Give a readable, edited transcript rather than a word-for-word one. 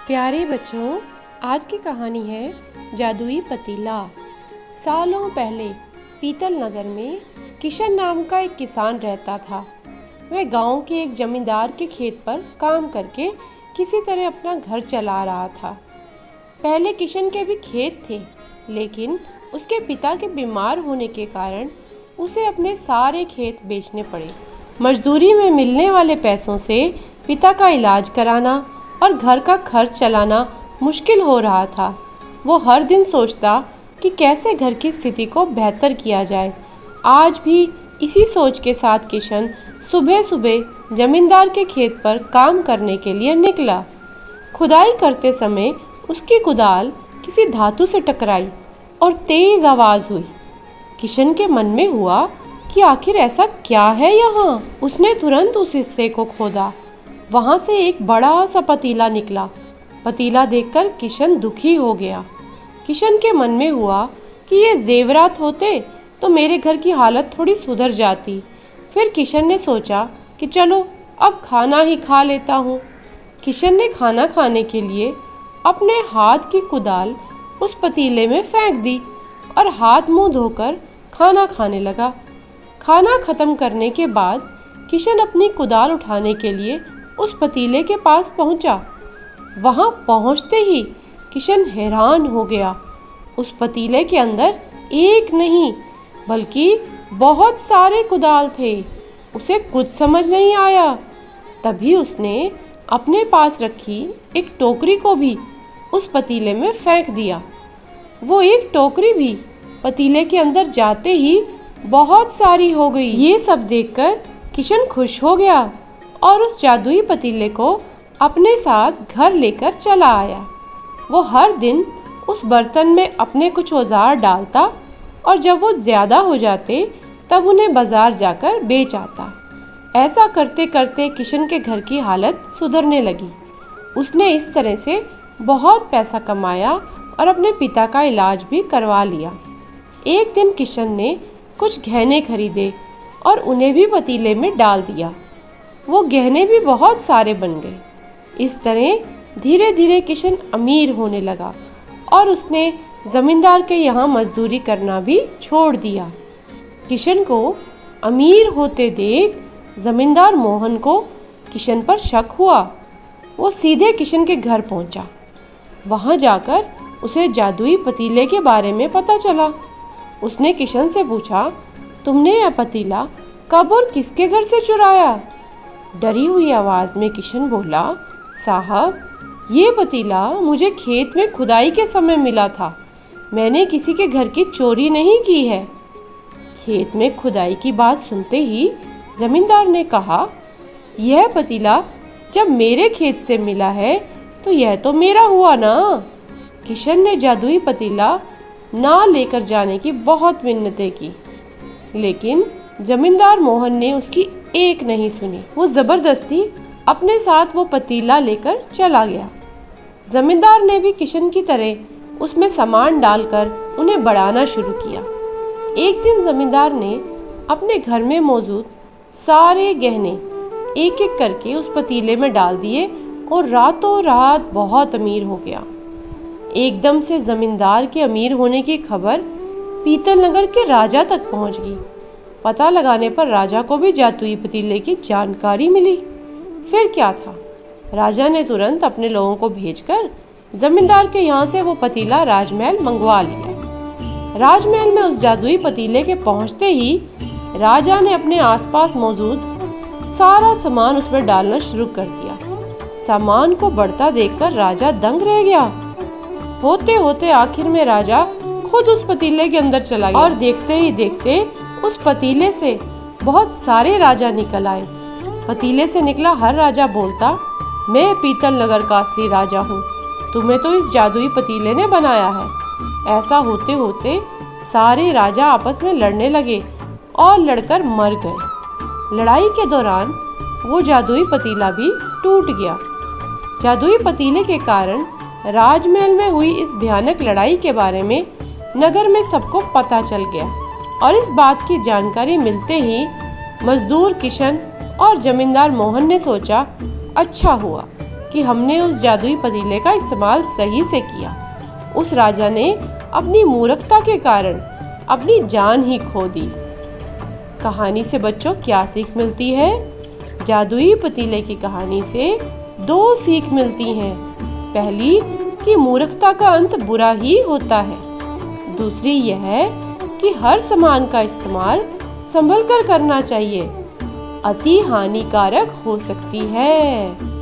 प्यारे बच्चों, आज की कहानी है जादुई पतीला। सालों पहले पीतल नगर में किशन नाम का एक किसान रहता था। वह गांव के एक जमींदार के खेत पर काम करके किसी तरह अपना घर चला रहा था। पहले किशन के भी खेत थे, लेकिन उसके पिता के बीमार होने के कारण उसे अपने सारे खेत बेचने पड़े। मजदूरी में मिलने वाले पैसों से पिता का इलाज कराना और घर का खर्च चलाना मुश्किल हो रहा था। वो हर दिन सोचता कि कैसे घर की स्थिति को बेहतर किया जाए। आज भी इसी सोच के साथ किशन सुबह सुबह जमींदार के खेत पर काम करने के लिए निकला। खुदाई करते समय उसकी कुदाल किसी धातु से टकराई और तेज आवाज़ हुई। किशन के मन में हुआ कि आखिर ऐसा क्या है यहाँ। उसने तुरंत उस हिस्से को खोदा। वहाँ से एक बड़ा सा पतीला निकला। पतीला देखकर किशन दुखी हो गया। किशन के मन में हुआ कि ये जेवरात होते तो मेरे घर की हालत थोड़ी सुधर जाती। फिर किशन ने सोचा कि चलो अब खाना ही खा लेता हूँ। किशन ने खाना खाने के लिए अपने हाथ की कुदाल उस पतीले में फेंक दी और हाथ मुंह धोकर खाना खाने लगा। खाना खत्म करने के बाद किशन अपनी कुदाल उठाने के लिए उस पतीले के पास पहुंचा। वहां पहुंचते ही किशन हैरान हो गया। उस पतीले के अंदर एक नहीं बल्कि बहुत सारे कुदाल थे। उसे कुछ समझ नहीं आया। तभी उसने अपने पास रखी एक टोकरी को भी उस पतीले में फेंक दिया। वो एक टोकरी भी पतीले के अंदर जाते ही बहुत सारी हो गई। ये सब देखकर किशन खुश हो गया और उस जादुई पतीले को अपने साथ घर लेकर चला आया। वो हर दिन उस बर्तन में अपने कुछ औजार डालता और जब वो ज़्यादा हो जाते तब उन्हें बाज़ार जाकर बेच आता। ऐसा करते करते किशन के घर की हालत सुधरने लगी। उसने इस तरह से बहुत पैसा कमाया और अपने पिता का इलाज भी करवा लिया। एक दिन किशन ने कुछ गहने खरीदे और उन्हें भी पतीले में डाल दिया। वो गहने भी बहुत सारे बन गए। इस तरह धीरे धीरे किशन अमीर होने लगा और उसने ज़मींदार के यहाँ मजदूरी करना भी छोड़ दिया। किशन को अमीर होते देख ज़मींदार मोहन को किशन पर शक हुआ। वो सीधे किशन के घर पहुँचा। वहाँ जाकर उसे जादुई पतीले के बारे में पता चला। उसने किशन से पूछा, तुमने यह पतीला कब और किसके घर से चुराया? डरी हुई आवाज़ में किशन बोला, साहब, ये पतीला मुझे खेत में खुदाई के समय मिला था। मैंने किसी के घर की चोरी नहीं की है। खेत में खुदाई की बात सुनते ही जमींदार ने कहा, यह पतीला जब मेरे खेत से मिला है तो यह तो मेरा हुआ ना। किशन ने जादुई पतीला ना लेकर जाने की बहुत मिन्नतें की, लेकिन जमींदार मोहन ने उसकी एक नहीं सुनी। वो ज़बरदस्ती अपने साथ वो पतीला लेकर चला गया। जमींदार ने भी किशन की तरह उसमें सामान डालकर उन्हें बढ़ाना शुरू किया। एक दिन जमींदार ने अपने घर में मौजूद सारे गहने एक एक करके उस पतीले में डाल दिए और रातों रात बहुत अमीर हो गया। एकदम से जमींदार के अमीर होने की खबर पीतल नगर के राजा तक पहुंच गई। पता लगाने पर राजा को भी जादुई पतीले की जानकारी मिली। फिर क्या था, राजा ने तुरंत अपने लोगों को भेजकर जमींदार के यहाँ से वो पतीला राजमहल मंगवा लिया। राजमहल में उस जादुई पतीले के पहुँचते ही राजा ने अपने आसपास मौजूद सारा सामान उसमें डालना शुरू कर दिया। सामान को बढ़ता देखकर राजा दंग रह गया। होते होते आखिर में राजा खुद उस पतीले के अंदर चला गया और देखते ही देखते उस पतीले से बहुत सारे राजा निकल आए। पतीले से निकला हर राजा बोलता, मैं पीतल नगर का असली राजा हूँ। तुम्हें तो इस जादुई पतीले ने बनाया है। ऐसा होते होते सारे राजा आपस में लड़ने लगे और लड़कर मर गए। लड़ाई के दौरान वो जादुई पतीला भी टूट गया। जादुई पतीले के कारण राजमहल में हुई इस भयानक लड़ाई के बारे में नगर में सबको पता चल गया और इस बात की जानकारी मिलते ही मजदूर किशन और जमींदार मोहन ने सोचा, अच्छा हुआ कि हमने उस जादुई पतीले का इस्तेमाल सही से किया। उस राजा ने अपनी मूर्खता के कारण अपनी जान ही खो दी। कहानी से बच्चों क्या सीख मिलती है? जादुई पतीले की कहानी से 2 सीख मिलती हैं। पहली कि मूर्खता का अंत बुरा ही होता है। दूसरी यह है कि हर सामान का इस्तेमाल संभल कर करना चाहिए, अति हानिकारक हो सकती है।